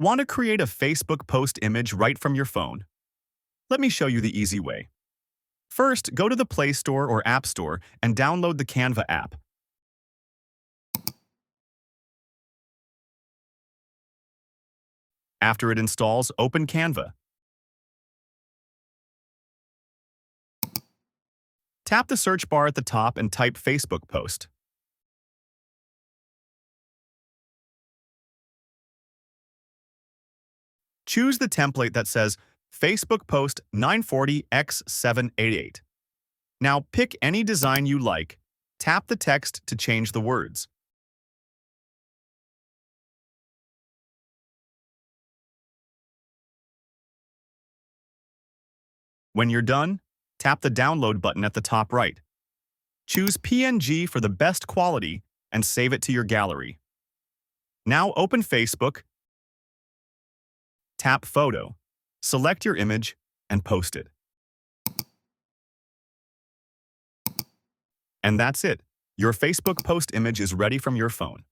Want to create a Facebook post image right from your phone? Let me show you the easy way. First, go to the Play Store or App Store and download the Canva app. After it installs, open Canva. Tap the search bar at the top and type Facebook post. Choose the template that says Facebook post 940x788. Now pick any design you like. Tap the text to change the words. When you're done, tap the download button at the top right. Choose PNG for the best quality and save it to your gallery. Now open Facebook, tap Photo, select your image, and post it. And that's it. Your Facebook post image is ready from your phone.